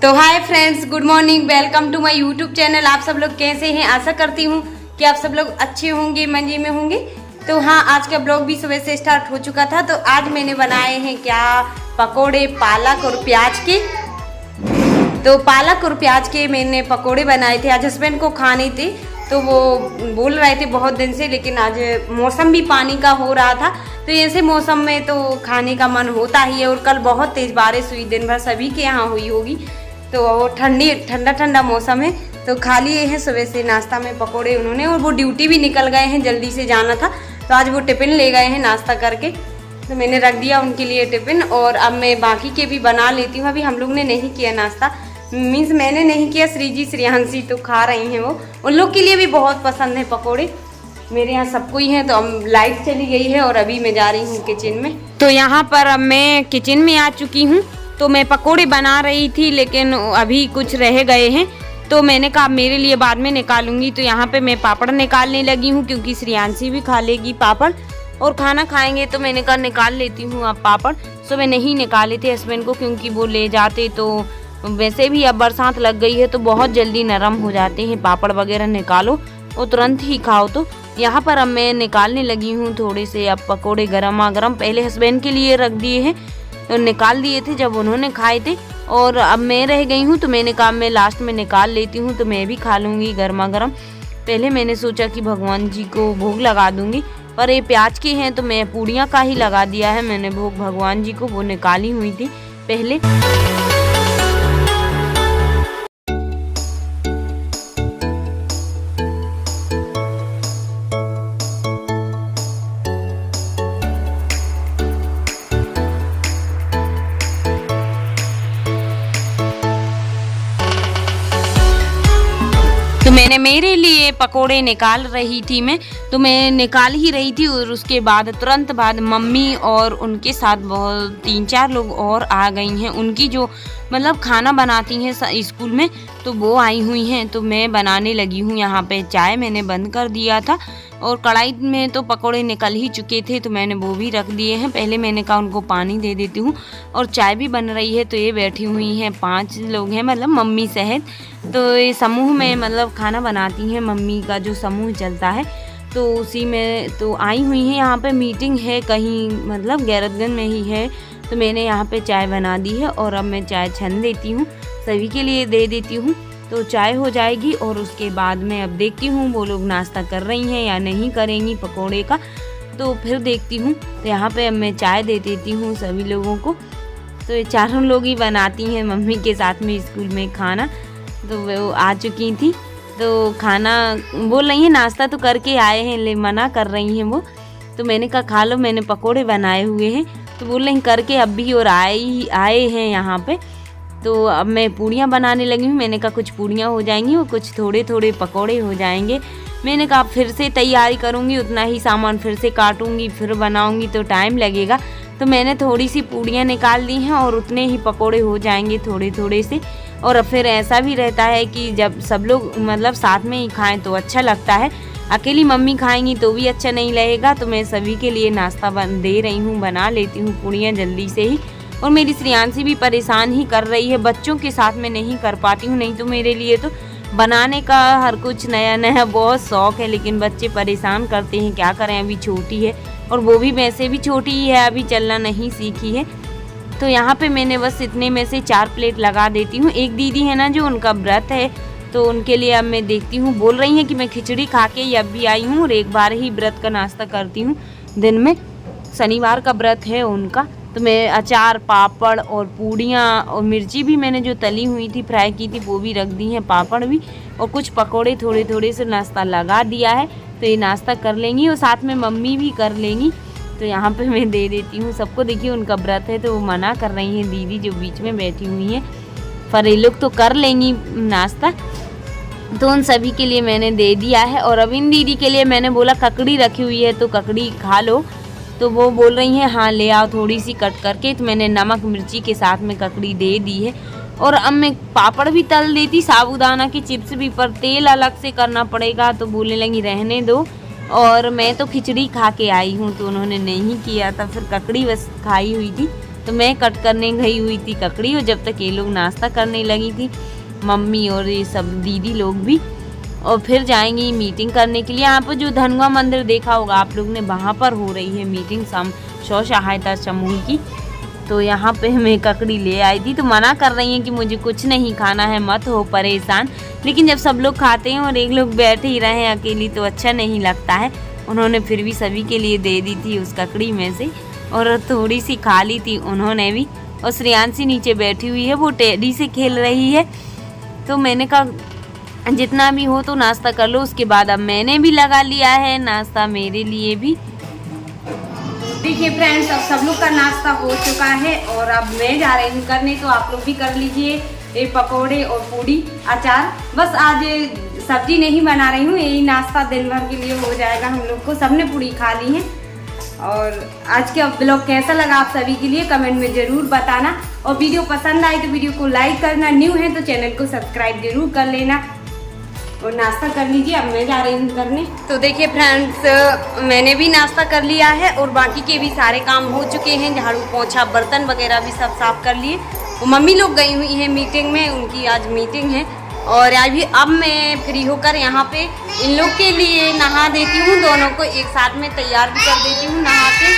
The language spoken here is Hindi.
तो hi friends, good morning, welcome to my YouTube channel. आप सब लोग कैसे हैं? आशा करती हूँ कि आप सब लोग अच्छे होंगे, मजे में होंगे। तो हाँ, आज का ब्लॉग भी सुबह से स्टार्ट हो चुका था। तो आज मैंने बनाए हैं क्या, पकोड़े पालक और प्याज के। तो पालक और प्याज के मैंने पकोड़े बनाए थे। आज हस्बैंड को खाने थे, तो वो बोल रहे थे बहुत दिन से, लेकिन आज मौसम भी पानी का हो रहा था, तो ऐसे मौसम में तो खाने का मन होता ही है। और कल बहुत तेज़ बारिश हुई, दिन भर सभी के यहाँ हुई होगी। तो वो ठंडा मौसम है, तो खा लिए हैं सुबह से नाश्ता में पकोड़े उन्होंने। और वो ड्यूटी भी निकल गए हैं, जल्दी से जाना था, तो आज वो टिफ़िन ले गए हैं नाश्ता करके। तो मैंने रख दिया उनके लिए टिफ़िन, और अब मैं बाकी के भी बना लेती हूँ। अभी हम लोग ने नहीं किया नाश्ता, मीन्स मैंने नहीं किया, श्रीजी श्रेयांशी तो खा रही हैं। वो उन लोग के लिए भी बहुत पसंद है पकोड़े, मेरे यहाँ सबको ही है। तो अब लाइट चली गई है और अभी मैं जा रही हूँ किचन में। तो यहाँ पर अब मैं किचन में आ चुकी हूँ। तो मैं पकोड़े बना रही थी, लेकिन अभी कुछ रह गए हैं, तो मैंने कहा मेरे लिए बाद में निकालूंगी। तो यहाँ पे मैं पापड़ निकालने लगी हूँ, क्योंकि श्रेयांशी भी खा लेगी पापड़ और खाना खाएंगे। तो मैंने कहा निकाल लेती हूँ अब पापड़। सुबह नहीं निकाले थे हस्बैंड को, क्योंकि वो ले जाते, तो वैसे भी अब बरसात लग गई है तो बहुत जल्दी नरम हो जाते हैं। पापड़ वगैरह निकालो और तुरंत ही खाओ। तो यहाँ पर अब मैं निकालने लगी हूँ थोड़े से अब पकोड़े गरमा गरम। पहले हस्बैंड के लिए रख दिए हैं, तो निकाल दिए थे जब उन्होंने खाए थे, और अब मैं रह गई हूँ। तो मैंने कहा मैं लास्ट में निकाल लेती हूँ, तो मैं भी खा लूँगी गर्मा गर्म। पहले मैंने सोचा कि भगवान जी को भोग लगा दूँगी, पर ये प्याज के हैं तो मैं पूड़ियाँ का ही लगा दिया है मैंने भोग भगवान जी को। वो निकाली हुई थी पहले। तो मैंने मेरे लिए पकोड़े निकाल रही थी तो मैं निकाल ही रही थी, और उसके बाद तुरंत बाद मम्मी और उनके साथ बहुत 3-4 लोग और आ गई हैं। उनकी जो मतलब खाना बनाती हैं स्कूल में, तो वो आई हुई हैं। तो मैं बनाने लगी हूँ यहाँ पे चाय। मैंने बंद कर दिया था, और कढ़ाई में तो पकोड़े निकल ही चुके थे, तो मैंने वो भी रख दिए हैं। पहले मैंने कहा उनको पानी दे देती हूँ, और चाय भी बन रही है। तो ये बैठी हुई हैं 5 लोग हैं, मतलब मम्मी सहित। तो ये समूह में मतलब खाना बनाती हैं, मम्मी का जो समूह चलता है, तो उसी में तो आई हुई हैं। यहाँ पे मीटिंग है कहीं, मतलब गैरतगंज में ही है। तो मैंने यहाँ पे चाय बना दी है, और अब मैं चाय छन देती हूँ, सभी के लिए दे देती हूँ। तो चाय हो जाएगी, और उसके बाद मैं अब देखती हूँ वो लोग नाश्ता कर रही हैं या नहीं करेंगी पकोड़े का, तो फिर देखती हूँ। तो यहाँ पे अब मैं चाय दे देती हूँ सभी लोगों को। तो ये चारों लोग ही बनाती हैं मम्मी के साथ में स्कूल में खाना। तो वो आ चुकी थी, तो खाना बोल रही हैं नाश्ता तो करके आए हैं, ले मना कर रही हैं वो। तो मैंने कहा खा लो, मैंने पकोड़े बनाए हुए हैं। तो बोल रही करके अब भी और आए हैं यहाँ पे। तो अब मैं पूड़ियाँ बनाने लगी हूँ। मैंने कहा कुछ पूड़ियाँ हो जाएंगी और कुछ थोड़े थोड़े पकोड़े हो जाएंगे। मैंने कहा फिर से तैयारी करूँगी, उतना ही सामान फिर से काटूँगी, फिर बनाऊँगी तो टाइम लगेगा। तो मैंने थोड़ी सी पूड़ियाँ निकाल दी हैं, और उतने ही पकोड़े हो जाएंगे थोड़े थोड़े से। और फिर ऐसा भी रहता है कि जब सब लोग मतलब साथ में ही खाएं तो अच्छा लगता है। अकेली मम्मी खाएंगी तो भी अच्छा नहीं लगेगा। तो मैं सभी के लिए नाश्ता दे रही हूँ, बना लेती हूँ पूड़ियाँ जल्दी से ही। और मेरी श्रेयांशी भी परेशान ही कर रही है, बच्चों के साथ में नहीं कर पाती हूँ। नहीं तो मेरे लिए तो बनाने का हर कुछ नया नया बहुत शौक़ है, लेकिन बच्चे परेशान करते हैं, क्या करें। अभी छोटी है, और वो भी वैसे भी छोटी ही है, अभी चलना नहीं सीखी है। तो यहाँ पे मैंने बस इतने में से 4 प्लेट लगा देती हूँ। एक दीदी है ना जो उनका व्रत है, तो उनके लिए अब मैं देखती हूँ। बोल रही हैं कि मैं खिचड़ी खा के अब भी आई हूँ, और एक बार ही व्रत का नाश्ता करती हूँ दिन में। शनिवार का व्रत है उनका। तो मैं अचार, पापड़ और पूड़ियाँ और मिर्ची भी मैंने जो तली हुई थी, फ्राई की थी, वो भी रख दी हैं, पापड़ भी, और कुछ पकोड़े थोड़े थोड़े से नाश्ता लगा दिया है। तो ये नाश्ता कर लेंगी, और साथ में मम्मी भी कर लेंगी। तो यहाँ पे मैं दे देती हूँ सबको। देखिए उनका व्रत है, तो वो मना कर रही हैं दीदी जो बीच में बैठी हुई हैं, पर ये लोग तो कर लेंगी नाश्ता। तो उन सभी के लिए मैंने दे दिया है। और अब इन दीदी के लिए मैंने बोला ककड़ी रखी हुई है तो ककड़ी खा लो। तो वो बोल रही हैं हाँ ले आओ थोड़ी सी कट करके। तो मैंने नमक मिर्ची के साथ में ककड़ी दे दी है। और अब मैं पापड़ भी तल देती, साबूदाना की चिप्स भी, पर तेल अलग से करना पड़ेगा। तो बोलने लगी रहने दो। और मैं तो खिचड़ी खा के आई हूँ, तो उन्होंने नहीं किया था। फिर ककड़ी बस खाई हुई थी, तो मैं कट करने गई हुई थी ककड़ी, और जब तक ये लोग नाश्ता करने लगी थी, मम्मी और ये सब दीदी लोग भी। और फिर जाएंगी मीटिंग करने के लिए। यहाँ पर जो धनुआ मंदिर देखा होगा आप लोग ने, वहाँ पर हो रही है मीटिंग स्व सहायता समूह की। तो यहाँ पे मैं ककड़ी ले आई थी, तो मना कर रही हैं कि मुझे कुछ नहीं खाना है, मत हो परेशान। लेकिन जब सब लोग खाते हैं और एक लोग बैठे ही रहे अकेली तो अच्छा नहीं लगता है। उन्होंने फिर भी सभी के लिए दे दी थी उस ककड़ी में से, और थोड़ी सी खा ली थी उन्होंने भी। और श्रेयांशी नीचे बैठी हुई है, वो टेडी से खेल रही है। तो मैंने कहा जितना भी हो तो नाश्ता कर लो। उसके बाद अब मैंने भी लगा लिया है नाश्ता मेरे लिए भी। देखिए फ्रेंड्स, अब सब लोग का नाश्ता हो चुका है और अब मैं जा रही हूँ करने, तो आप लोग भी कर लीजिए। ये पकोड़े और पूड़ी अचार, बस आज सब्जी नहीं बना रही हूँ, यही नाश्ता दिन भर के लिए हो जाएगा हम लोग को। सबने पूड़ी खा ली है। और आज का ब्लॉग कैसा लगा आप सभी के लिए कमेंट में ज़रूर बताना, और वीडियो पसंद आई तो वीडियो को लाइक करना, न्यू है तो चैनल को सब्सक्राइब जरूर कर लेना। और नाश्ता कर लीजिए, अब मैं जा रही हूँ करने। तो देखिए फ्रेंड्स, मैंने भी नाश्ता कर लिया है और बाकी के भी सारे काम हो चुके हैं। झाड़ू पोंछा बर्तन वगैरह भी सब साफ कर लिए। वो मम्मी लोग गई हुई हैं मीटिंग में, उनकी आज मीटिंग है। और अभी अब मैं फ्री होकर यहाँ पे इन लोग के लिए नहा देती हूँ, दोनों को एक साथ में तैयार भी कर देती हूँ नहा के।